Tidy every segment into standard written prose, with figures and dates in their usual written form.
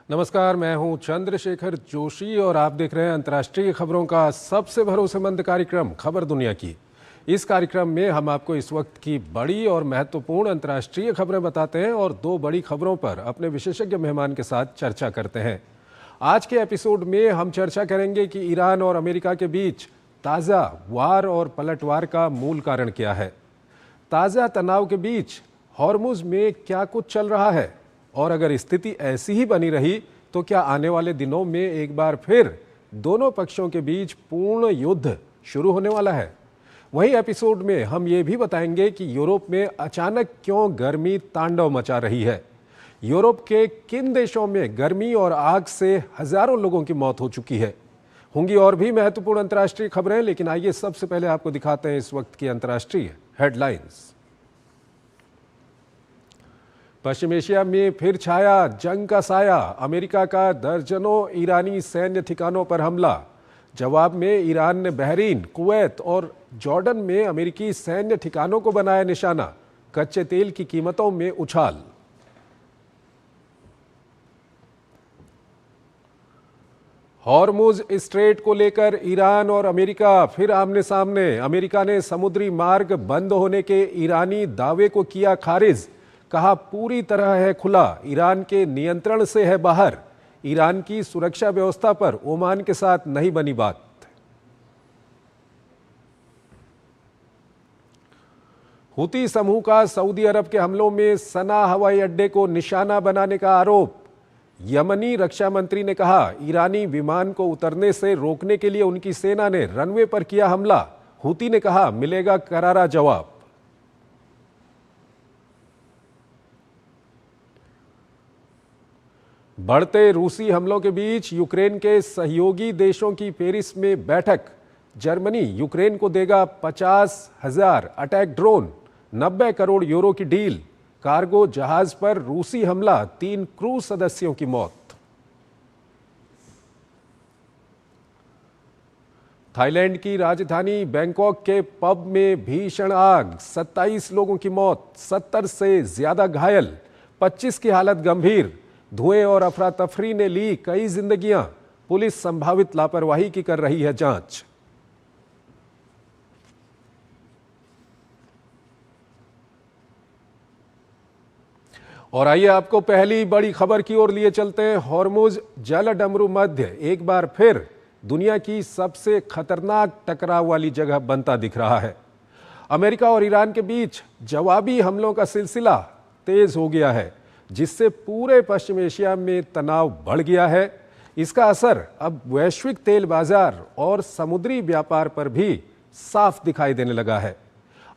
नमस्कार, मैं हूं चंद्रशेखर जोशी और आप देख रहे हैं अंतर्राष्ट्रीय खबरों का सबसे भरोसेमंद कार्यक्रम खबर दुनिया की। इस कार्यक्रम में हम आपको इस वक्त की बड़ी और महत्वपूर्ण अंतर्राष्ट्रीय खबरें बताते हैं और दो बड़ी खबरों पर अपने विशेषज्ञ मेहमान के साथ चर्चा करते हैं। आज के एपिसोड में हम चर्चा करेंगे कि ईरान और अमेरिका के बीच ताज़ा वार और पलटवार का मूल कारण क्या है। ताज़ा तनाव के बीच हॉर्मुज में क्या कुछ चल रहा है और अगर स्थिति ऐसी ही बनी रही तो क्या आने वाले दिनों में एक बार फिर दोनों पक्षों के बीच पूर्ण युद्ध शुरू होने वाला है। वहीं एपिसोड में हम ये भी बताएंगे कि यूरोप में अचानक क्यों गर्मी तांडव मचा रही है। यूरोप के किन देशों में गर्मी और आग से हजारों लोगों की मौत हो चुकी है। होंगी और भी महत्वपूर्ण अंतर्राष्ट्रीय खबरें, लेकिन आइए सबसे पहले आपको दिखाते हैं इस वक्त की अंतर्राष्ट्रीय हेडलाइंस। पश्चिम एशिया में फिर छाया जंग का साया। अमेरिका का दर्जनों ईरानी सैन्य ठिकानों पर हमला। जवाब में ईरान ने बहरीन, कुवैत और जॉर्डन में अमेरिकी सैन्य ठिकानों को बनाया निशाना। कच्चे तेल की कीमतों में उछाल। हॉर्मुज स्ट्रेट को लेकर ईरान और अमेरिका फिर आमने सामने। अमेरिका ने समुद्री मार्ग बंद होने के ईरानी दावे को किया खारिज। कहा पूरी तरह है खुला, ईरान के नियंत्रण से है बाहर। ईरान की सुरक्षा व्यवस्था पर ओमान के साथ नहीं बनी बात। हुती समूह का सऊदी अरब के हमलों में सना हवाई अड्डे को निशाना बनाने का आरोप। यमनी रक्षा मंत्री ने कहा ईरानी विमान को उतरने से रोकने के लिए उनकी सेना ने रनवे पर किया हमला। हुती ने कहा मिलेगा करारा जवाब। बढ़ते रूसी हमलों के बीच यूक्रेन के सहयोगी देशों की पेरिस में बैठक। जर्मनी यूक्रेन को देगा 50,000 अटैक ड्रोन। 90 करोड़ यूरो की डील। कार्गो जहाज पर रूसी हमला, 3 क्रू सदस्यों की मौत। थाईलैंड की राजधानी बैंकॉक के पब में भीषण आग, 27 लोगों की मौत, 70 से ज्यादा घायल, 25 की हालत गंभीर। धुएं और अफरा तफरी ने ली कई जिंदगियां। पुलिस संभावित लापरवाही की कर रही है जांच। और आइए आपको पहली बड़ी खबर की ओर लिए चलते हैं। हॉर्मुज जल डमरू मध्य एक बार फिर दुनिया की सबसे खतरनाक टकराव वाली जगह बनता दिख रहा है। अमेरिका और ईरान के बीच जवाबी हमलों का सिलसिला तेज हो गया है, जिससे पूरे पश्चिम एशिया में तनाव बढ़ गया है। इसका असर अब वैश्विक तेल बाजार और समुद्री व्यापार पर भी साफ दिखाई देने लगा है।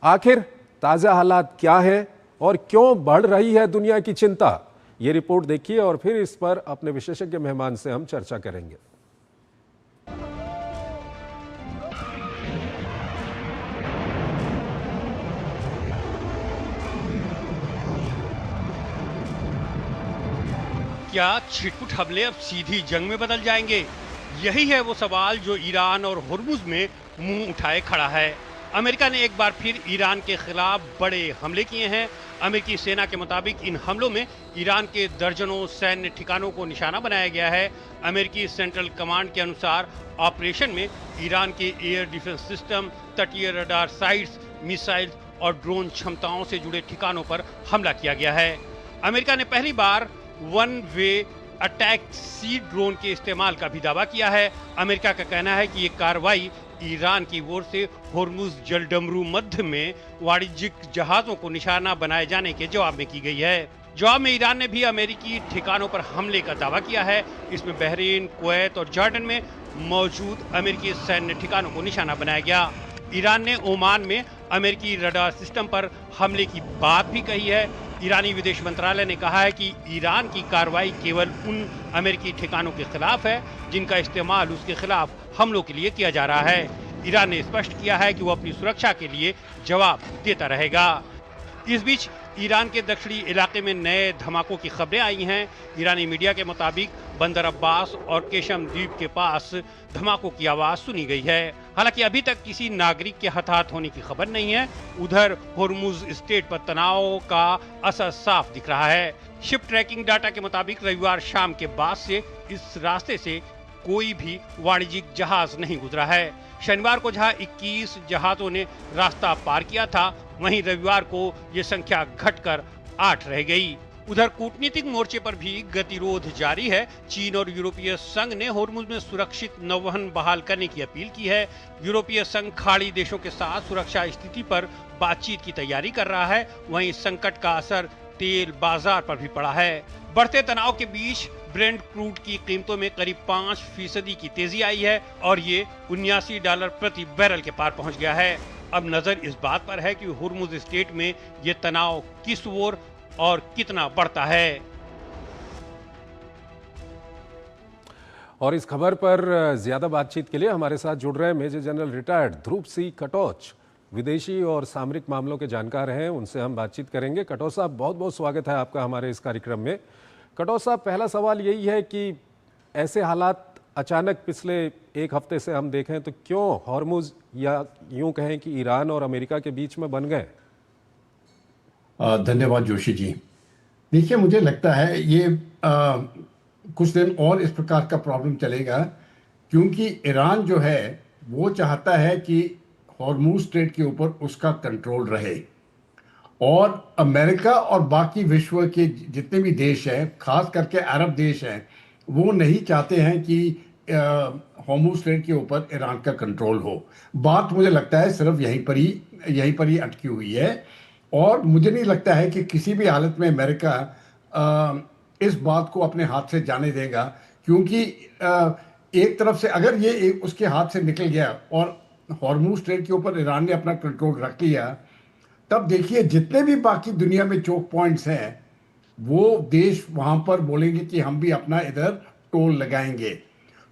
आखिर ताज़ा हालात क्या हैं और क्यों बढ़ रही है दुनिया की चिंता, ये रिपोर्ट देखिए और फिर इस पर अपने विशेषज्ञ मेहमान से हम चर्चा करेंगे। क्या छिटपुट हमले अब सीधी जंग में बदल जाएंगे? यही है वो सवाल जो ईरान और हुर्मुज में मुंह उठाए खड़ा है। अमेरिका ने एक बार फिर ईरान के खिलाफ बड़े हमले किए हैं। अमेरिकी सेना के मुताबिक इन हमलों में ईरान के दर्जनों सैन्य ठिकानों को निशाना बनाया गया है। अमेरिकी सेंट्रल कमांड के अनुसार ऑपरेशन में ईरान के एयर डिफेंस सिस्टम, तटीय रडार साइट्स, मिसाइल और ड्रोन क्षमताओं से जुड़े ठिकानों पर हमला किया गया है। अमेरिका ने पहली बार वन वे अटैक सी ड्रोन के इस्तेमाल का भी दावा किया है। अमेरिका का कहना है कि ये कार्रवाई ईरान की ओर से हॉर्मुज जलडमरू मध्य में वाणिज्यिक जहाजों को निशाना बनाए जाने के जवाब में की गई है। जवाब में ईरान ने भी अमेरिकी ठिकानों पर हमले का दावा किया है। इसमें बहरीन, कुवैत और जॉर्डन में मौजूद अमेरिकी सैन्य ठिकानों को निशाना बनाया गया। ईरान ने ओमान में अमेरिकी रडार सिस्टम पर हमले की बात भी कही है। ईरानी विदेश मंत्रालय ने कहा है कि ईरान की कार्रवाई केवल उन अमेरिकी ठिकानों के खिलाफ है जिनका इस्तेमाल उसके खिलाफ हमलों के लिए किया जा रहा है। ईरान ने स्पष्ट किया है कि वो अपनी सुरक्षा के लिए जवाब देता रहेगा। इस बीच ईरान के दक्षिणी इलाके में नए धमाकों की खबरें आई हैं। ईरानी मीडिया के मुताबिक बंदर अब्बास और केशम द्वीप के पास धमाकों की आवाज सुनी गई है। हालांकि अभी तक किसी नागरिक के हताहत होने की खबर नहीं है। उधर होर्मुज स्ट्रेट पर तनाव का असर साफ दिख रहा है। शिप ट्रैकिंग डाटा के मुताबिक रविवार शाम के बाद से इस रास्ते से कोई भी वाणिज्यिक जहाज नहीं गुजरा है। शनिवार को जहां 21 जहाजों ने रास्ता पार किया था, वहीं रविवार को ये संख्या घटकर 8 रह गई। उधर कूटनीतिक मोर्चे पर भी गतिरोध जारी है। चीन और यूरोपीय संघ ने होर्मुज में सुरक्षित नौवहन बहाल करने की अपील की है। यूरोपीय संघ खाड़ी देशों के साथ सुरक्षा स्थिति पर बातचीत की तैयारी कर रहा है। वहीं संकट का असर तेल बाजार पर भी पड़ा है। बढ़ते तनाव के बीच ब्रेंट क्रूड की कीमतों में करीब 5% की तेजी आई है और ये $79 प्रति बैरल के पार पहुंच गया है। अब नजर इस बात पर है कि होर्मुज स्ट्रेट में ये तनाव किस ओर और कितना बढ़ता है। और इस खबर पर ज्यादा बातचीत के लिए हमारे साथ जुड़ रहे हैं मेजर जनरल रिटायर्ड ध्रुव सी कटोच, विदेशी और सामरिक मामलों के जानकार हैं। उनसे हम बातचीत करेंगे। कटोच साहब, बहुत बहुत स्वागत है आपका हमारे इस कार्यक्रम में। कटोच साहब, पहला सवाल यही है कि ऐसे हालात अचानक पिछले एक हफ्ते से हम देखें तो क्यों होर्मुज या यूं कहें कि ईरान और अमेरिका के बीच में बन गए? धन्यवाद जोशी जी। देखिए, मुझे लगता है ये कुछ दिन और इस प्रकार का प्रॉब्लम चलेगा, क्योंकि ईरान जो है वो चाहता है कि हॉर्मुज स्ट्रेट के ऊपर उसका कंट्रोल रहे, और अमेरिका और बाकी विश्व के जितने भी देश हैं, खास करके अरब देश हैं, वो नहीं चाहते हैं कि हॉर्मुज स्ट्रेट के ऊपर ईरान का कंट्रोल हो। बात मुझे लगता है सिर्फ यहीं पर ही अटकी हुई है, और मुझे नहीं लगता है कि किसी भी हालत में अमेरिका इस बात को अपने हाथ से जाने देगा, क्योंकि एक तरफ से अगर ये उसके हाथ से निकल गया और हॉर्मुज स्ट्रेट के ऊपर ईरान ने अपना कंट्रोल रख लिया, तब देखिए जितने भी बाकी दुनिया में चोक पॉइंट्स हैं, वो देश वहां पर बोलेंगे कि हम भी अपना इधर टोल लगाएंगे।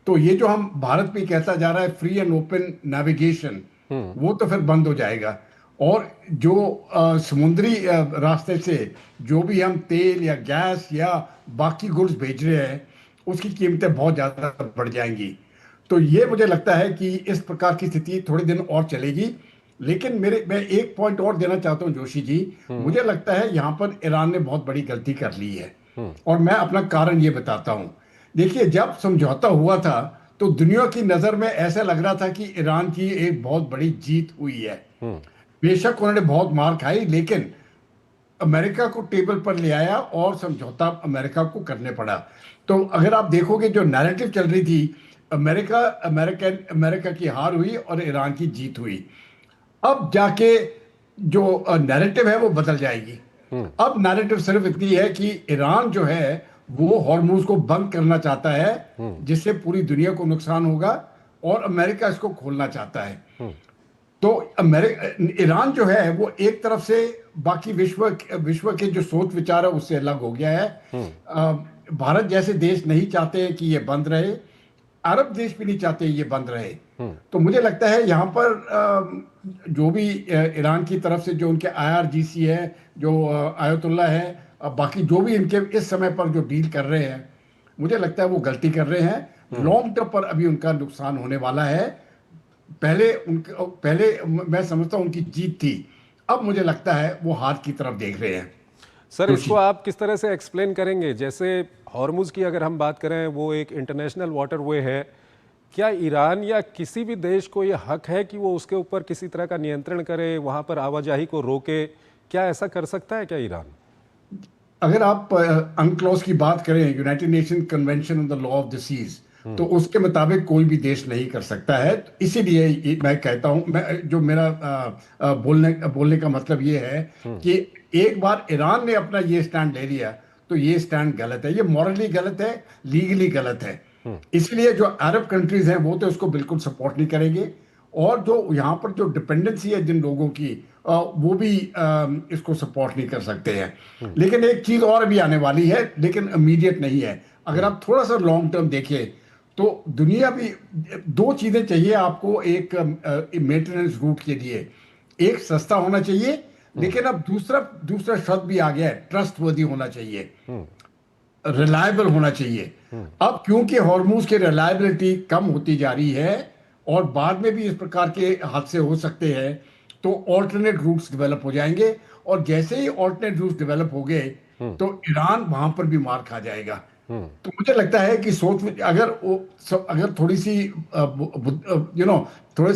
तो ये जो हम भारत भी कहता जा रहा है फ्री एंड ओपन नेविगेशन, वो तो फिर बंद हो जाएगा। और जो समुद्री रास्ते से जो भी हम तेल या गैस या बाकी गुड्स भेज रहे हैं, उसकी कीमतें बहुत ज़्यादा बढ़ जाएंगी। तो ये मुझे लगता है कि इस प्रकार की स्थिति थोड़े दिन और चलेगी। लेकिन मैं एक पॉइंट और देना चाहता हूं जोशी जी। मुझे लगता है यहाँ पर ईरान ने बहुत बड़ी गलती कर ली है, और मैं अपना कारण ये बताता हूँ। देखिए, जब समझौता हुआ था तो दुनिया की नज़र में ऐसा लग रहा था कि ईरान की एक बहुत बड़ी जीत हुई है। बेशक उन्होंने बहुत मार खाई, लेकिन अमेरिका को टेबल पर ले आया और समझौता अमेरिका को करने पड़ा। तो अगर आप देखोगे जो नैरेटिव चल रही थी, अमेरिका की हार हुई और ईरान की जीत हुई। अब जाके जो नैरेटिव है वो बदल जाएगी। अब नैरेटिव सिर्फ इतनी है कि ईरान जो है वो हॉर्मुज को बंद करना चाहता है, जिससे पूरी दुनिया को नुकसान होगा, और अमेरिका इसको खोलना चाहता है। तो ईरान जो है वो एक तरफ से बाकी विश्व के जो सोच विचार है उससे अलग हो गया है। भारत जैसे देश नहीं चाहते कि ये बंद रहे, अरब देश भी नहीं चाहते ये बंद रहे। तो मुझे लगता है यहाँ पर जो भी ईरान की तरफ से जो उनके IRGC है, जो आयतुल्ला है, बाकी जो भी इनके इस समय पर जो डील कर रहे हैं, मुझे लगता है वो गलती कर रहे हैं। लॉन्ग टर्म पर अभी उनका नुकसान होने वाला है। पहले मैं समझता हूँ उनकी जीत थी, अब मुझे लगता है वो हार की तरफ देख रहे हैं। सर, इसको आप किस तरह से एक्सप्लेन करेंगे? जैसे हॉर्मुज की अगर हम बात करें, वो एक इंटरनेशनल वाटरवे है। क्या ईरान या किसी भी देश को ये हक है कि वो उसके ऊपर किसी तरह का नियंत्रण करे, वहां पर आवाजाही को रोके? क्या ऐसा कर सकता है क्या ईरान? अगर आप अनक्लॉज की बात करें, United Nation convention on the law of the seas, तो उसके मुताबिक कोई भी देश नहीं कर सकता है। इसीलिए मैं कहता हूं, जो मेरा बोलने का मतलब ये है कि एक बार ईरान ने अपना ये स्टैंड ले लिया तो ये स्टैंड गलत है, ये मॉरली गलत है, लीगली गलत है। इसलिए जो अरब कंट्रीज हैं वो तो इसको बिल्कुल सपोर्ट नहीं करेंगे, और जो यहाँ पर जो डिपेंडेंसी है जिन लोगों की, वो भी इसको सपोर्ट नहीं कर सकते हैं। लेकिन एक चीज और भी आने वाली है, लेकिन इमीडिएट नहीं है। अगर आप थोड़ा सा लॉन्ग टर्म देखें तो दुनिया भी दो चीजें चाहिए आपको एक मेंटेनेंस रूट के लिए। एक सस्ता होना चाहिए, लेकिन अब दूसरा दूसरा शब्द भी आ गया है, ट्रस्टवर्दी होना चाहिए, रिलायबल होना चाहिए। अब क्योंकि हॉर्मूज की रिलायबिलिटी कम होती जा रही है और बाद में भी इस प्रकार के हादसे हो सकते हैं, तो ऑल्टरनेट रूट्स डेवलप हो जाएंगे, और जैसे ही ऑल्टरनेट रूट्स डेवलप हो गए तो ईरान वहां पर भी मार खा जाएगा। तो मुझे लगता है कि सोच, अगर थोड़ी सी थोड़े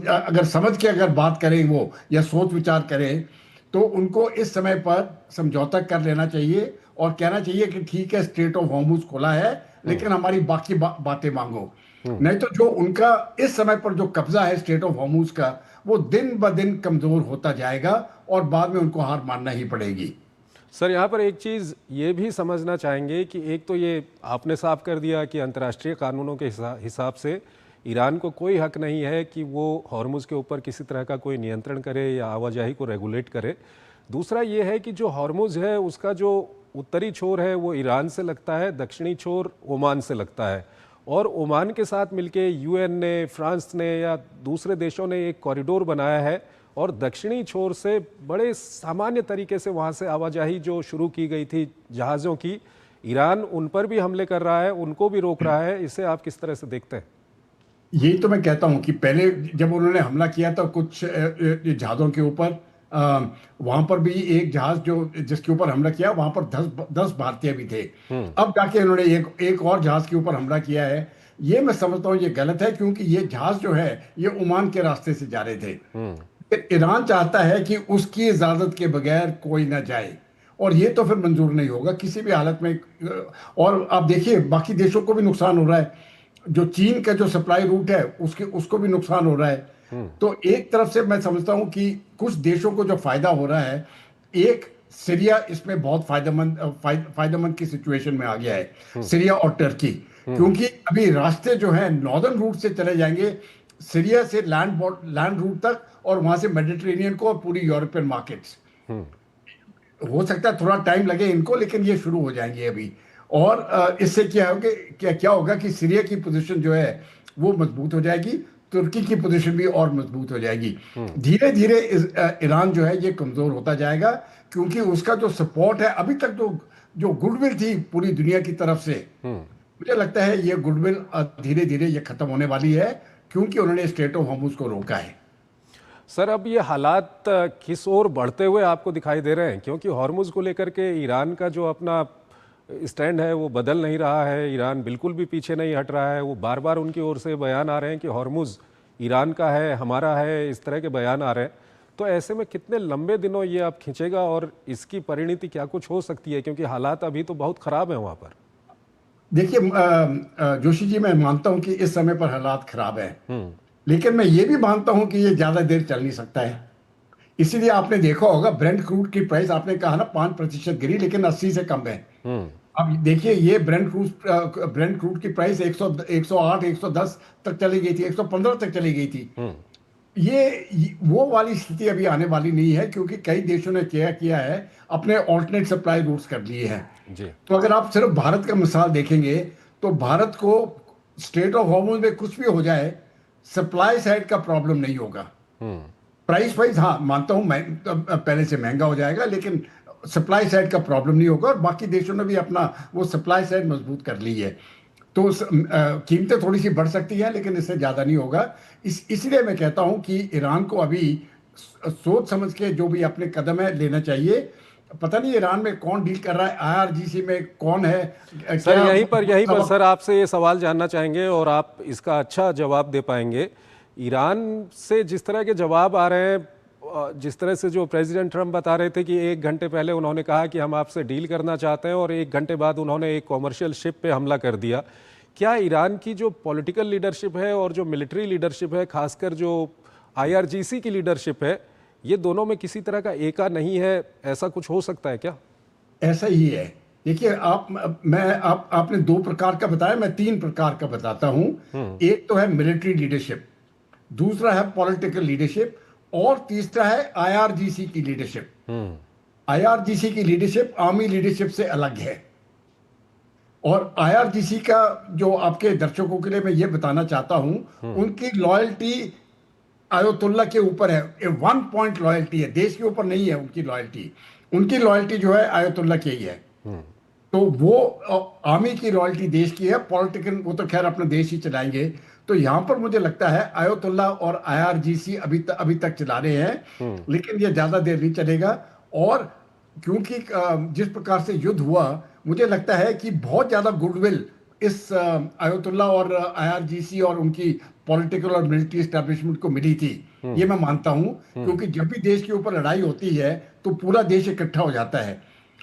अगर समझ के अगर बात करें वो, या सोच विचार करें, तो उनको इस समय पर समझौता कर लेना चाहिए और कहना चाहिए कि ठीक है, स्ट्रेट ऑफ हॉर्मुज खुला है, लेकिन हमारी बाकी बातें मांगो। नहीं तो जो उनका इस समय पर जो कब्जा है स्ट्रेट ऑफ हॉर्मुज का, वो दिन ब दिन कमजोर होता जाएगा और बाद में उनको हार मानना ही पड़ेगी। सर, यहाँ पर एक चीज़ ये भी समझना चाहेंगे कि एक तो ये आपने साफ कर दिया कि अंतर्राष्ट्रीय कानूनों के हिसाब से ईरान को कोई हक नहीं है कि वो हॉर्मुज के ऊपर किसी तरह का कोई नियंत्रण करे या आवाजाही को रेगुलेट करे। दूसरा ये है कि जो हॉर्मुज है उसका जो उत्तरी छोर है वो ईरान से लगता है, दक्षिणी छोर ओमान से लगता है, और ओमान के साथ मिलके यूएन ने, फ्रांस ने या दूसरे देशों ने एक कॉरिडोर बनाया है, और दक्षिणी छोर से बड़े सामान्य तरीके से वहाँ से आवाजाही जो शुरू की गई थी जहाज़ों की, ईरान उन पर भी हमले कर रहा है, उनको भी रोक रहा है। इसे आप किस तरह से देखते हैं? यही तो मैं कहता हूं कि पहले जब उन्होंने हमला किया था कुछ जहाज़ों के ऊपर, वहां पर भी एक जहाज जो जिसके ऊपर हमला किया, वहां पर 10 भारतीय भी थे। अब जाके उन्होंने एक और जहाज के ऊपर हमला किया है। ये मैं समझता हूँ ये गलत है, क्योंकि ये जहाज जो है ये ओमान के रास्ते से जा रहे थे। ईरान चाहता है कि उसकी इजाजत के बगैर कोई ना जाए, और ये तो फिर मंजूर नहीं होगा किसी भी हालत में। और आप देखिए बाकी देशों को भी नुकसान हो रहा है, जो चीन का जो सप्लाई रूट है उसको भी नुकसान हो रहा है। तो एक तरफ से मैं समझता हूं कि कुछ देशों को जो फायदा हो रहा है, एक सीरिया इसमें बहुत फायदेमंद की सिचुएशन में आ गया है, सीरिया और टर्की, क्योंकि अभी रास्ते जो है नॉर्दर्न रूट से चले जाएंगे, सीरिया से लैंड रूट तक, और वहां से मेडिटेरेनियन को और पूरी यूरोपियन मार्केट्स। हो सकता है थोड़ा टाइम लगे इनको, लेकिन ये शुरू हो जाएंगे अभी। और इससे क्या होगा कि सीरिया की पोजीशन जो है वो मजबूत हो जाएगी, तुर्की की पोजीशन भी और मजबूत हो जाएगी। धीरे धीरे ईरान जो है ये कमजोर होता जाएगा, क्योंकि उसका जो सपोर्ट है अभी तक, जो गुडविल थी पूरी दुनिया की तरफ से, मुझे लगता है ये गुडविल धीरे धीरे ये खत्म होने वाली है, क्योंकि उन्होंने स्ट्रेट ऑफ हॉर्मुज को रोका है। सर, अब ये हालात किस ओर बढ़ते हुए आपको दिखाई दे रहे हैं? क्योंकि हॉर्मुज को लेकर के ईरान का जो अपना स्टैंड है वो बदल नहीं रहा है, ईरान बिल्कुल भी पीछे नहीं हट रहा है। वो बार बार उनकी ओर से बयान आ रहे हैं कि हॉर्मुज ईरान का है, हमारा है, इस तरह के बयान आ रहे हैं। तो ऐसे में कितने लंबे दिनों ये अब खींचेगा और इसकी परिणति क्या कुछ हो सकती है? क्योंकि हालात अभी तो बहुत खराब हैं वहाँ पर। देखिए जोशी जी, मैं मानता हूं कि इस समय पर हालात खराब है, लेकिन मैं ये भी मानता हूं कि ये ज्यादा देर चल नहीं सकता है। इसीलिए आपने देखा होगा ब्रेंट क्रूड की प्राइस, आपने कहा ना 5% गिरी, लेकिन 80 से कम है। अब देखिए ये ब्रेंट क्रूड की प्राइस 108 110 तक चली गई थी, 115 तक चली गई थी। ये वो वाली स्थिति अभी आने वाली नहीं है, क्योंकि कई देशों ने क्या किया है, अपने ऑल्टरनेट सप्लाई रूट्स कर लिए हैं। तो अगर आप सिर्फ भारत का मिसाल देखेंगे, तो भारत को स्ट्रेट ऑफ हॉर्मुज में कुछ भी हो जाए, सप्लाई साइड का प्रॉब्लम नहीं होगा। प्राइस वाइज हाँ मानता हूं मैं, पहले से महंगा हो जाएगा, लेकिन सप्लाई साइड का प्रॉब्लम नहीं होगा, और बाकी देशों ने भी अपना वो सप्लाई साइड मजबूत कर ली है। तो कीमतें थोड़ी सी बढ़ सकती हैं, लेकिन इससे ज्यादा नहीं होगा। इसलिए मैं कहता हूं कि ईरान को अभी सोच समझ के जो भी अपने कदम है लेना चाहिए। पता नहीं ईरान में कौन डील कर रहा है, आईआरजीसी में कौन है। सर यहीं पर सर आपसे ये सवाल जानना चाहेंगे और आप इसका अच्छा जवाब दे पाएंगे। ईरान से जिस तरह के जवाब आ रहे हैं, जिस तरह से जो प्रेसिडेंट ट्रंप बता रहे थे कि 1 घंटे पहले उन्होंने कहा कि हम आपसे डील करना चाहते हैं, और 1 घंटे बाद उन्होंने एक कॉमर्शियल शिप पे हमला कर दिया। क्या ईरान की जो पॉलिटिकल लीडरशिप है और जो मिलिट्री लीडरशिप है, खासकर जो आईआरजीसी की लीडरशिप है, ये दोनों में किसी तरह का एका नहीं है? ऐसा कुछ हो सकता है क्या? ऐसा ही है। देखिए आपने 2 प्रकार का बताया, मैं 3 प्रकार का बताता हूं। एक तो है मिलिट्री लीडरशिप, दूसरा है पॉलिटिकल लीडरशिप, और तीसरा है आईआरजीसी की लीडरशिप। आईआरजीसी की लीडरशिप आर्मी लीडरशिप से अलग है। और आईआरजीसी का जो आपके दर्शकों के लिए मैं ये बताना चाहता हूं, उनकी लॉयल्टी आयतुल्ला के ऊपर है, 1 पॉइंट लॉयल्टी है, देश के ऊपर नहीं है उनकी लॉयल्टी जो है आयतुल्ला की ही है। तो वो आर्मी की रॉयल्टी देश की है, पॉलिटिकल वो तो खैर अपना देश ही चलाएंगे। तो यहाँ पर मुझे लगता है आयतुल्ला और आईआरजीसी अभी तक चला रहे हैं, लेकिन ये ज्यादा देर नहीं चलेगा। और क्योंकि जिस प्रकार से युद्ध हुआ, मुझे लगता है कि बहुत ज्यादा गुडविल इस आयतुल्ला और आईआरजीसी और उनकी पॉलिटिकल और मिलिट्री एस्टेब्लिशमेंट को मिली थी, ये मैं मानता हूं। क्योंकि जब भी देश के ऊपर लड़ाई होती है तो पूरा देश इकट्ठा हो जाता है,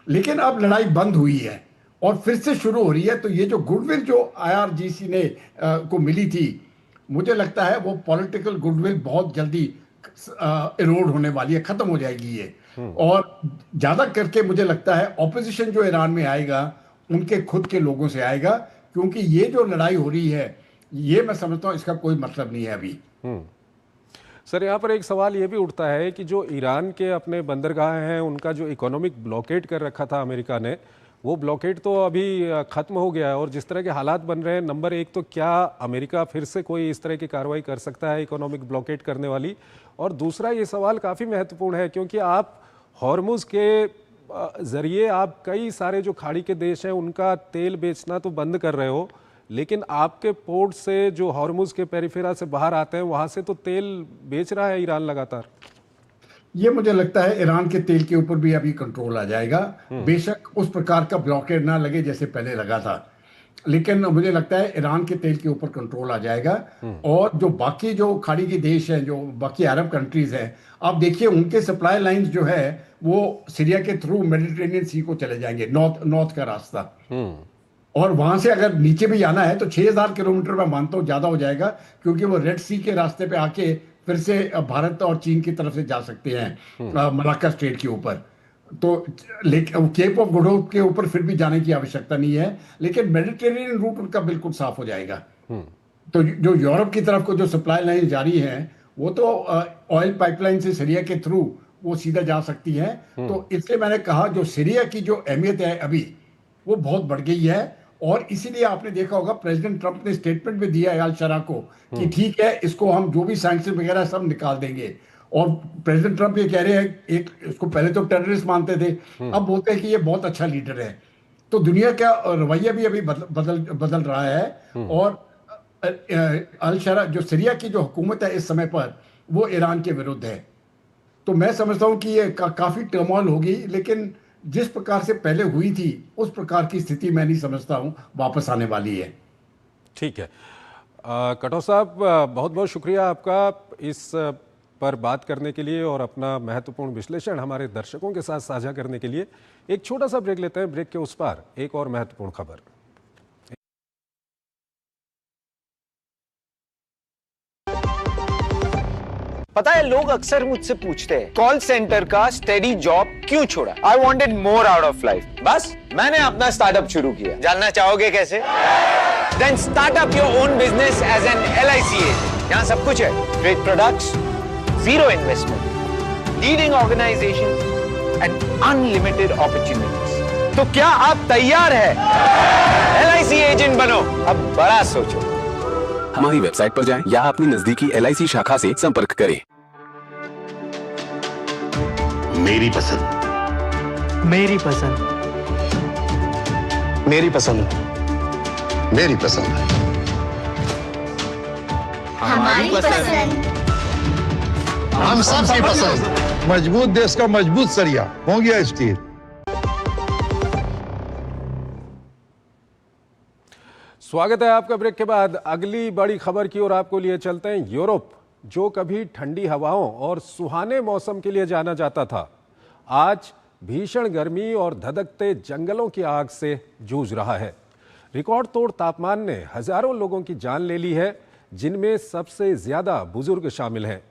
लेकिन अब लड़ाई बंद हुई है और फिर से शुरू हो रही है। तो ये जो गुडविल जो आईआरजीसी ने को मिली थी, मुझे लगता है वो पॉलिटिकल गुडविल बहुत जल्दी इरोड होने वाली है, खत्म हो जाएगी ये। और ज्यादा करके मुझे लगता है ऑपोजिशन जो ईरान में आएगा उनके खुद के लोगों से आएगा, क्योंकि ये जो लड़ाई हो रही है ये मैं समझता हूं इसका कोई मतलब नहीं है अभी। सर, यहाँ पर एक सवाल ये भी उठता है कि जो ईरान के अपने बंदरगाह हैं उनका जो इकोनॉमिक ब्लॉकेट कर रखा था अमेरिका ने, वो ब्लॉकेट तो अभी ख़त्म हो गया है। और जिस तरह के हालात बन रहे हैं, नंबर एक तो क्या अमेरिका फिर से कोई इस तरह की कार्रवाई कर सकता है इकोनॉमिक ब्लॉकेट करने वाली? और दूसरा ये सवाल काफ़ी महत्वपूर्ण है क्योंकि आप हॉर्मुज़ के ज़रिए आप कई सारे जो खाड़ी के देश हैं उनका तेल बेचना तो बंद कर रहे हो, लेकिन आपके पोर्ट से जो हॉर्मुज़ के पेरिफेरा से बाहर आते हैं वहाँ से तो तेल बेच रहा है ईरान लगातार। ये मुझे लगता है ईरान के तेल के ऊपर भी अभी कंट्रोल आ जाएगा। बेशक उस प्रकार का ब्लॉकेड ना लगे जैसे पहले लगा था, लेकिन मुझे लगता है ईरान के तेल के ऊपर कंट्रोल आ जाएगा। और जो बाकी जो खाड़ी के देश हैं, जो बाकी अरब कंट्रीज हैं, आप देखिए उनके सप्लाई लाइंस जो है वो सीरिया के थ्रू मेडिटेरेनियन सी को चले जाएंगे, नॉर्थ का रास्ता। और वहां से अगर नीचे भी आना है तो 6000 किलोमीटर मैं मानता हूँ ज्यादा हो जाएगा, क्योंकि वो रेड सी के रास्ते पे आके फिर से भारत और चीन की तरफ से जा सकते हैं मलाक्का स्ट्रेट के ऊपर। तो केप ऑफ गुड होप के ऊपर फिर भी जाने की आवश्यकता नहीं है, लेकिन मेडिटेरेनियन रूट उनका बिल्कुल साफ हो जाएगा। तो जो यूरोप की तरफ को जो सप्लाई लाइन जारी है वो तो ऑयल पाइपलाइन से सीरिया के थ्रू वो सीधा जा सकती है। तो इसलिए मैंने कहा जो सीरिया की जो अहमियत है अभी वो बहुत बढ़ गई है। और इसीलिए आपने देखा होगा प्रेसिडेंट ट्रंप ने स्टेटमेंट भी दिया है अल शरा को कि ठीक है, इसको हम जो भी सैंक्शन वगैरह सब निकाल देंगे। और प्रेसिडेंट ट्रंप ये कह रहे हैं, एक इसको पहले तो टेररिस्ट मानते थे, अब बोलते हैं कि ये बहुत अच्छा लीडर है। तो दुनिया का रवैया भी अभी बदल रहा है। और अल शरा जो सीरिया की जो हुकूमत है इस समय पर वो ईरान के विरुद्ध है। तो मैं समझता हूं कि ये काफी टर्मोइल होगी, लेकिन जिस प्रकार से पहले हुई थी उस प्रकार की स्थिति मैं नहीं समझता हूं वापस आने वाली है। ठीक है, कटो साहब, बहुत बहुत शुक्रिया आपका इस पर बात करने के लिए और अपना महत्वपूर्ण विश्लेषण हमारे दर्शकों के साथ साझा करने के लिए। एक छोटा सा ब्रेक लेते हैं, ब्रेक के उस पार एक और महत्वपूर्ण खबर। पता है, लोग अक्सर मुझसे पूछते हैं कॉल सेंटर का स्टेडी जॉब क्यों छोड़ा। I wanted more out of life. बस मैंने अपना स्टार्टअप शुरू किया। जानना चाहोगे कैसे? Then start up your own business as an LIC agent. यहाँ सब कुछ है, great products, zero investment, leading organisation and unlimited opportunities. तो क्या आप तैयार है? LIC एजेंट बनो, अब बड़ा सोचो। हमारी वेबसाइट पर जाएं या अपनी नजदीकी LIC शाखा से संपर्क करें। मेरी पसंद, मेरी पसंद, मेरी पसंद, मेरी पसंद, हमारी पसंद, हम सबकी पसंद। मजबूत देश का मजबूत सरिया हो गया स्टील। स्वागत है आपका ब्रेक के बाद। अगली बड़ी खबर की ओर आपको लिए चलते हैं। यूरोप, जो कभी ठंडी हवाओं और सुहाने मौसम के लिए जाना जाता था, आज भीषण गर्मी और धधकते जंगलों की आग से जूझ रहा है। रिकॉर्ड तोड़ तापमान ने हजारों लोगों की जान ले ली है, जिनमें सबसे ज्यादा बुजुर्ग शामिल हैं।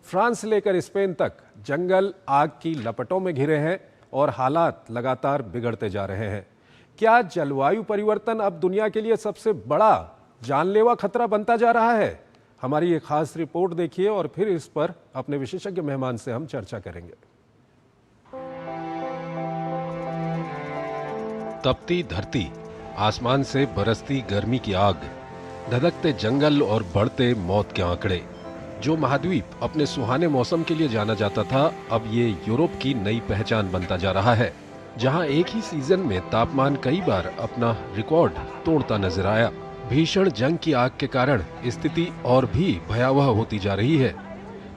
फ्रांस से लेकर स्पेन तक जंगल आग की लपटों में घिरे हैं और हालात लगातार बिगड़ते जा रहे हैं। क्या जलवायु परिवर्तन अब दुनिया के लिए सबसे बड़ा जानलेवा खतरा बनता जा रहा है? हमारी एक खास रिपोर्ट देखिए और फिर इस पर अपने विशेषज्ञ मेहमान से हम चर्चा करेंगे। तपती धरती, आसमान से बरसती गर्मी की आग, धधकते जंगल और बढ़ते मौत के आंकड़े, जो महाद्वीप अपने सुहाने मौसम के लिए जाना जाता था, अब ये यूरोप की नई पहचान बनता जा रहा है, जहां एक ही सीजन में तापमान कई बार अपना रिकॉर्ड तोड़ता नजर आया। भीषण जंग की आग के कारण स्थिति और भी भयावह होती जा रही है।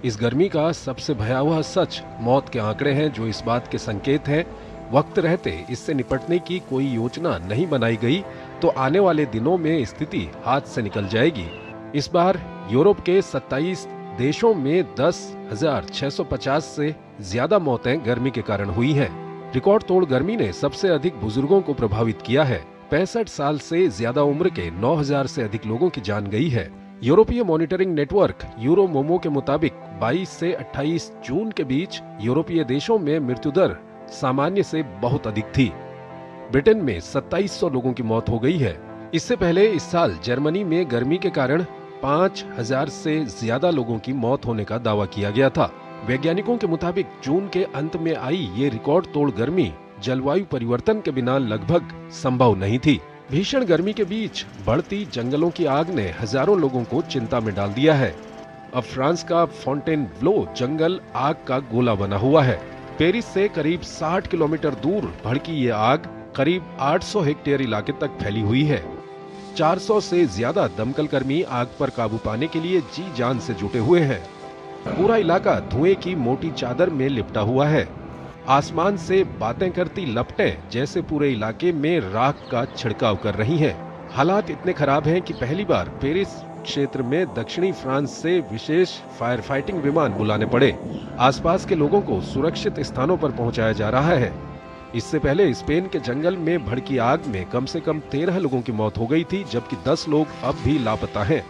इस गर्मी का सबसे भयावह सच मौत के आंकड़े हैं, जो इस बात के संकेत हैं वक्त रहते इससे निपटने की कोई योजना नहीं बनाई गई तो आने वाले दिनों में स्थिति हाथ से निकल जाएगी। इस बार यूरोप के 27 देशों में 10,650 से ज्यादा मौतें गर्मी के कारण हुई हैं। रिकॉर्ड तोड़ गर्मी ने सबसे अधिक बुजुर्गों को प्रभावित किया है। 65 साल से ज्यादा उम्र के 9,000 से अधिक लोगों की जान गई है। यूरोपीय मॉनिटरिंग नेटवर्क यूरोमोमो के मुताबिक 22 से 28 जून के बीच यूरोपीय देशों में मृत्यु दर सामान्य से बहुत अधिक थी। ब्रिटेन में 2700 लोगों की मौत हो गई है। इससे पहले इस साल जर्मनी में गर्मी के कारण 5,000 से ज्यादा लोगों की मौत होने का दावा किया गया था। वैज्ञानिकों के मुताबिक जून के अंत में आई ये रिकॉर्ड तोड़ गर्मी जलवायु परिवर्तन के बिना लगभग संभव नहीं थी। भीषण गर्मी के बीच बढ़ती जंगलों की आग ने हजारों लोगों को चिंता में डाल दिया है। अब फ्रांस का फॉन्टेनब्लो जंगल आग का गोला बना हुआ है। पेरिस से करीब 60 किलोमीटर दूर भड़की ये आग करीब 800 हेक्टेयर इलाके तक फैली हुई है। 400 से ज्यादा दमकल कर्मी आग पर काबू पाने के लिए जी जान से जुटे हुए हैं। पूरा इलाका धुएं की मोटी चादर में लिपटा हुआ है। आसमान से बातें करती लपटें जैसे पूरे इलाके में राख का छिड़काव कर रही हैं। हालात इतने खराब हैं कि पहली बार पेरिस क्षेत्र में दक्षिणी फ्रांस से विशेष फायर फाइटिंग विमान बुलाने पड़े। आसपास के लोगों को सुरक्षित स्थानों पर पहुंचाया जा रहा है। इससे पहले स्पेन के जंगल में भड़की आग में कम से कम 13 लोगों की मौत हो गई थी, जबकि 10 लोग अब भी लापता हैं।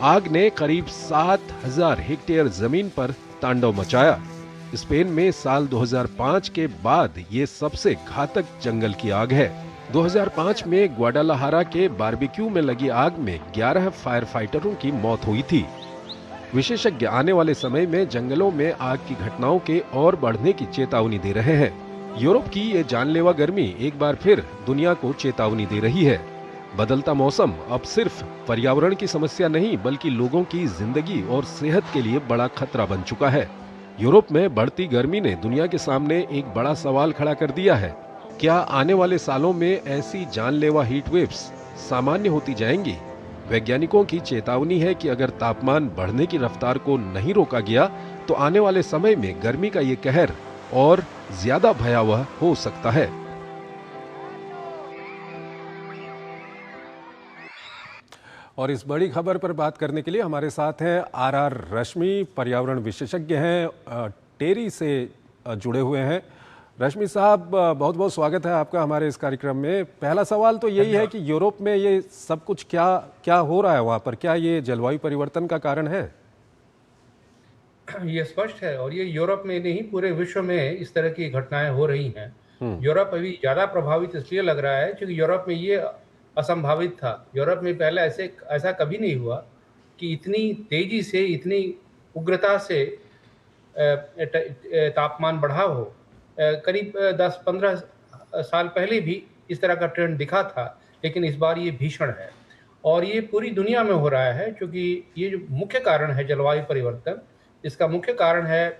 आग ने करीब 7,000 हेक्टेयर जमीन पर तांडव मचाया। स्पेन में साल 2005 के बाद ये सबसे घातक जंगल की आग है। 2005 में ग्वाडालाहारा के बारबेक्यू में लगी आग में 11 फायर फाइटरों की मौत हुई थी। विशेषज्ञ आने वाले समय में जंगलों में आग की घटनाओं के और बढ़ने की चेतावनी दे रहे हैं। यूरोप की ये जानलेवा गर्मी एक बार फिर दुनिया को चेतावनी दे रही है। बदलता मौसम अब सिर्फ पर्यावरण की समस्या नहीं, बल्कि लोगों की जिंदगी और सेहत के लिए बड़ा खतरा बन चुका है। यूरोप में बढ़ती गर्मी ने दुनिया के सामने एक बड़ा सवाल खड़ा कर दिया है। क्या आने वाले सालों में ऐसी जानलेवा हीट वेव्स सामान्य होती जाएंगी? वैज्ञानिकों की चेतावनी है कि अगर तापमान बढ़ने की रफ्तार को नहीं रोका गया तो आने वाले समय में गर्मी का ये कहर और ज्यादा भयावह हो सकता है। और इस बड़ी खबर पर बात करने के लिए हमारे साथ हैं आर रश्मि, पर्यावरण विशेषज्ञ हैं, टेरी से जुड़े हुए हैं। रश्मि साहब, बहुत बहुत स्वागत है आपका हमारे इस कार्यक्रम में। पहला सवाल तो यही है कि यूरोप में ये सब कुछ क्या हो रहा है वहाँ पर? क्या ये जलवायु परिवर्तन का कारण है? ये स्पष्ट है, और ये यूरोप में नहीं पूरे विश्व में इस तरह की घटनाएं हो रही हैं। यूरोप अभी ज्यादा प्रभावित इसलिए लग रहा है क्योंकि यूरोप में ये असंभावित था। यूरोप में पहले ऐसा कभी नहीं हुआ कि इतनी तेजी से, इतनी उग्रता से तापमान बढ़ा हो। करीब 10-15 साल पहले भी इस तरह का ट्रेंड दिखा था, लेकिन इस बार ये भीषण है और ये पूरी दुनिया में हो रहा है। क्योंकि ये जो मुख्य कारण है जलवायु परिवर्तन, इसका मुख्य कारण है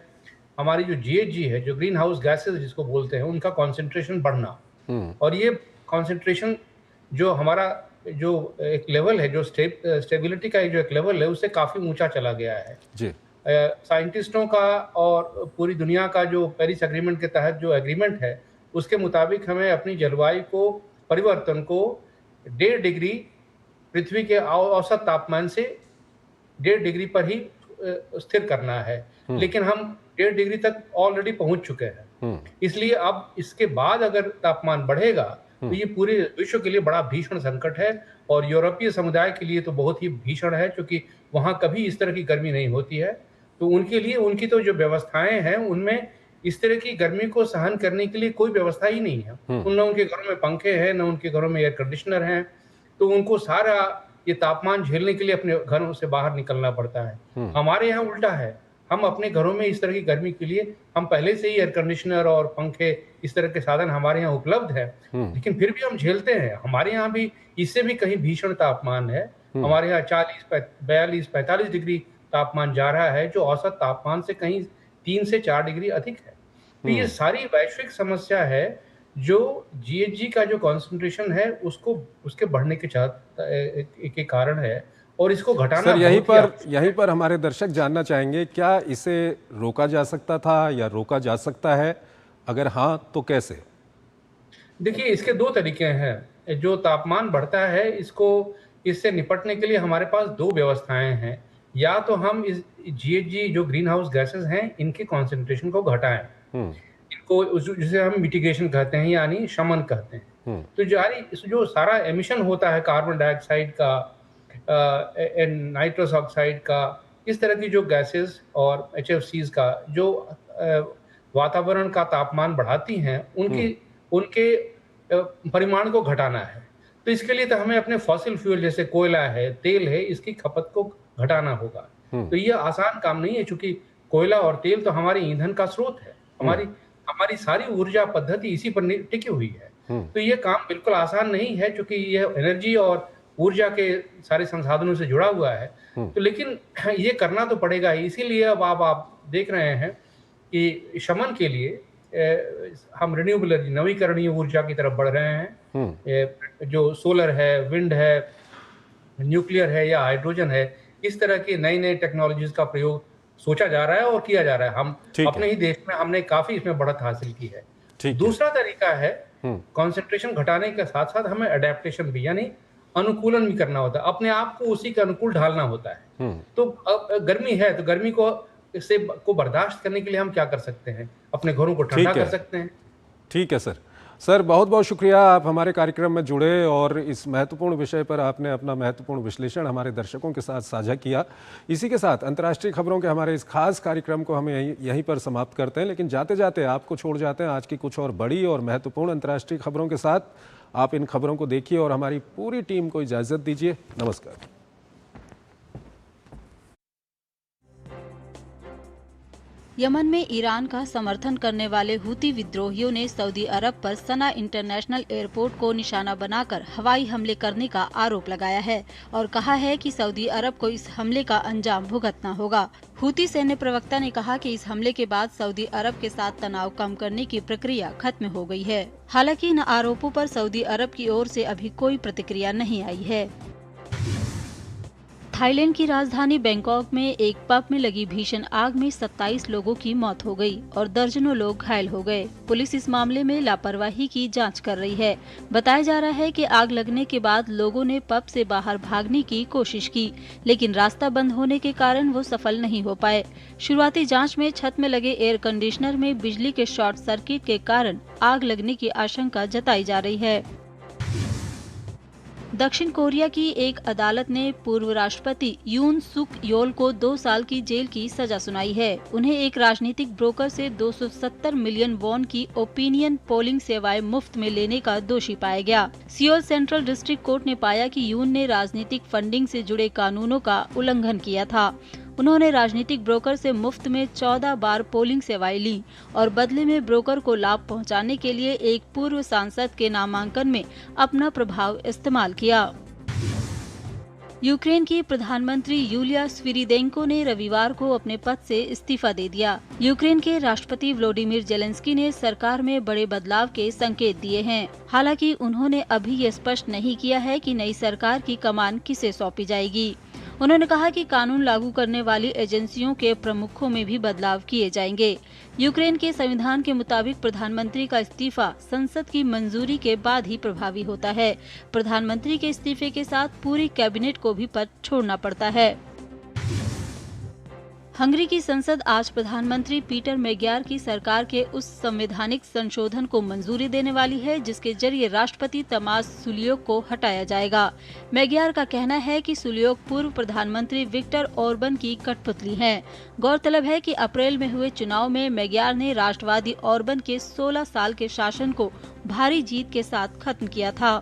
हमारी जो GHG है, जो ग्रीन हाउस गैसेज जिसको बोलते हैं, उनका कॉन्सेंट्रेशन बढ़ना। और ये कॉन्सेंट्रेशन जो हमारा जो एक लेवल है, जो स्टेबिलिटी का जो एक लेवल है, उससे काफ़ी ऊंचा चला गया है जी। साइंटिस्टों का और पूरी दुनिया का जो पेरिस एग्रीमेंट के तहत जो एग्रीमेंट है, उसके मुताबिक हमें अपनी जलवायु को परिवर्तन को 1.5 डिग्री पृथ्वी के औसत तापमान से 1.5 डिग्री पर ही स्थिर करना है। लेकिन हम 1.5 डिग्री तक ऑलरेडी पहुंच चुके हैं। इसलिए अब इसके बाद अगर तापमान बढ़ेगा तो ये पूरे विश्व के लिए बड़ा भीषण संकट है, और यूरोपीय समुदाय के लिए तो बहुत ही भीषण है, क्योंकि वहां कभी इस तरह की गर्मी नहीं होती है। तो उनके लिए उनकी तो जो व्यवस्थाएं हैं, उनमें इस तरह की गर्मी को सहन करने के लिए कोई व्यवस्था ही नहीं है। उन लोगों के घरों में पंखे हैं, न उनके घरों में एयर कंडीशनर हैं, तो उनको सारा ये तापमान झेलने के लिए अपने घरों से बाहर निकलना पड़ता है। हमारे यहाँ उल्टा है, हम अपने घरों में इस तरह की गर्मी के लिए हम पहले से ही एयर कंडीशनर और पंखे, इस तरह के साधन हमारे यहाँ उपलब्ध है, लेकिन फिर भी हम झेलते हैं। हमारे यहाँ भी इससे भी कहीं भीषण तापमान है। हमारे यहाँ 40, 42, 45 डिग्री तापमान जा रहा है, जो औसत तापमान से कहीं 3 से 4 डिग्री अधिक है। तो ये सारी वैश्विक समस्या है जो GHG का जो कॉन्सेंट्रेशन है उसको उसके बढ़ने के कारण है, और इसको घटाना सर, बहुत ही यहीं पर हमारे दर्शक जानना चाहेंगे, क्या इसे रोका जा सकता था या रोका जा सकता है? अगर हाँ, तो कैसे? देखिए, इसके 2 तरीके हैं। जो तापमान बढ़ता है, इससे निपटने के लिए हमारे पास 2 व्यवस्थाएं हैं। या तो हम इस GHG जो ग्रीन हाउस गैसेस हैं, इनके कॉन्सेंट्रेशन को घटाएं, इनको जिसे हम मिटिगेशन कहते हैं, यानी शमन कहते हैं। तो जो सारा एमिशन होता है कार्बन डाइऑक्साइड का, नाइट्रस ऑक्साइड का, इस तरह की जो गैसेस और HFCs का जो वातावरण का तापमान बढ़ाती हैं, उनके परिमाण को घटाना है। तो इसके लिए तो हमें अपने फॉसिल फ्यूल जैसे कोयला है, तेल है, इसकी खपत को घटाना होगा। तो ये आसान काम नहीं है, क्योंकि कोयला और तेल तो हमारे ईंधन का स्रोत है। हमारी सारी ऊर्जा पद्धति इसी पर टिकी हुई है। तो ये काम बिल्कुल आसान नहीं है, क्योंकि यह एनर्जी और ऊर्जा के सारे संसाधनों से जुड़ा हुआ है। तो लेकिन ये करना तो पड़ेगा ही। इसीलिए अब आप देख रहे हैं कि शमन के लिए हम रिन्यूएबल एनर्जी, नवीकरणीय ऊर्जा की तरफ बढ़ रहे हैं। जो सोलर है, विंड है, न्यूक्लियर है या हाइड्रोजन है, इस तरह की नई टेक्नोलॉजीज का प्रयोग सोचा जा रहा है और किया जा रहा है। हम अपने ही देश में हमने काफी इसमें बढ़त हासिल की है। दूसरा तरीका है कंसंट्रेशन घटाने के साथ साथ हमें अडेप्टेशन भी, यानी अनुकूलन भी करना होता है। अपने आप को उसी के अनुकूल ढालना होता है। तो अब गर्मी है, तो गर्मी को बर्दाश्त करने के लिए हम क्या कर सकते हैं? अपने घरों को ठंडा कर सकते हैं। ठीक है सर, बहुत बहुत शुक्रिया, आप हमारे कार्यक्रम में जुड़े और इस महत्वपूर्ण विषय पर आपने अपना महत्वपूर्ण विश्लेषण हमारे दर्शकों के साथ साझा किया। इसी के साथ अंतर्राष्ट्रीय खबरों के हमारे इस खास कार्यक्रम को हम यहीं पर समाप्त करते हैं, लेकिन जाते जाते आपको छोड़ जाते हैं आज की कुछ और बड़ी और महत्वपूर्ण अंतर्राष्ट्रीय खबरों के साथ। आप इन खबरों को देखिए और हमारी पूरी टीम को इजाज़त दीजिए। नमस्कार। यमन में ईरान का समर्थन करने वाले हुती विद्रोहियों ने सऊदी अरब पर सना इंटरनेशनल एयरपोर्ट को निशाना बनाकर हवाई हमले करने का आरोप लगाया है और कहा है कि सऊदी अरब को इस हमले का अंजाम भुगतना होगा। हुती सैन्य प्रवक्ता ने कहा कि इस हमले के बाद सऊदी अरब के साथ तनाव कम करने की प्रक्रिया खत्म हो गई है। हालांकि इन आरोपों पर सऊदी अरब की ओर से अभी कोई प्रतिक्रिया नहीं आई है। थाईलैंड की राजधानी बैंकॉक में एक पब में लगी भीषण आग में 27 लोगों की मौत हो गई और दर्जनों लोग घायल हो गए। पुलिस इस मामले में लापरवाही की जांच कर रही है। बताया जा रहा है कि आग लगने के बाद लोगों ने पब से बाहर भागने की कोशिश की, लेकिन रास्ता बंद होने के कारण वो सफल नहीं हो पाए। शुरुआती जांच में छत में लगे एयर कंडीशनर में बिजली के शॉर्ट सर्किट के कारण आग लगने की आशंका जताई जा रही है। दक्षिण कोरिया की एक अदालत ने पूर्व राष्ट्रपति यून सुक योल को 2 साल की जेल की सजा सुनाई है। उन्हें एक राजनीतिक ब्रोकर से 270 मिलियन वॉन की ओपिनियन पोलिंग सेवाएं मुफ्त में लेने का दोषी पाया गया। सियोल सेंट्रल डिस्ट्रिक्ट कोर्ट ने पाया कि यून ने राजनीतिक फंडिंग से जुड़े कानूनों का उल्लंघन किया था। उन्होंने राजनीतिक ब्रोकर से मुफ्त में 14 बार पोलिंग सेवाएं ली और बदले में ब्रोकर को लाभ पहुंचाने के लिए एक पूर्व सांसद के नामांकन में अपना प्रभाव इस्तेमाल किया। यूक्रेन की प्रधानमंत्री यूलिया स्विरिदेंको ने रविवार को अपने पद से इस्तीफा दे दिया। यूक्रेन के राष्ट्रपति व्लादिमीर जेलेंस्की ने सरकार में बड़े बदलाव के संकेत दिए हैं। हालांकि उन्होंने अभी ये स्पष्ट नहीं किया है कि नई सरकार की कमान किसे सौंपी जाएगी। उन्होंने कहा कि कानून लागू करने वाली एजेंसियों के प्रमुखों में भी बदलाव किए जाएंगे। यूक्रेन के संविधान के मुताबिक प्रधानमंत्री का इस्तीफा संसद की मंजूरी के बाद ही प्रभावी होता है। प्रधानमंत्री के इस्तीफे के साथ पूरी कैबिनेट को भी पद छोड़ना पड़ता है। हंगरी की संसद आज प्रधानमंत्री पीटर मेग्यार की सरकार के उस संवैधानिक संशोधन को मंजूरी देने वाली है जिसके जरिए राष्ट्रपति तमास सुलियोक को हटाया जाएगा। मेग्यार का कहना है कि सुलियोक पूर्व प्रधानमंत्री विक्टर ओरबन की कठपुतली हैं। गौरतलब है कि अप्रैल में हुए चुनाव में मेग्यार ने राष्ट्रवादी ओरबन के 16 साल के शासन को भारी जीत के साथ खत्म किया था।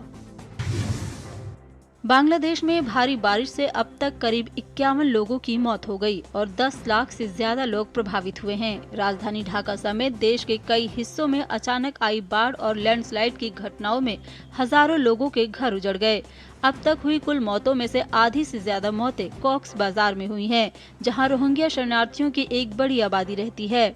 बांग्लादेश में भारी बारिश से अब तक करीब 51 लोगों की मौत हो गई और 10 लाख से ज्यादा लोग प्रभावित हुए हैं। राजधानी ढाका समेत देश के कई हिस्सों में अचानक आई बाढ़ और लैंडस्लाइड की घटनाओं में हजारों लोगों के घर उजड़ गए। अब तक हुई कुल मौतों में से आधी से ज्यादा मौतें कॉक्स बाजार में हुई हैं, जहां रोहिंग्या शरणार्थियों की एक बड़ी आबादी रहती है।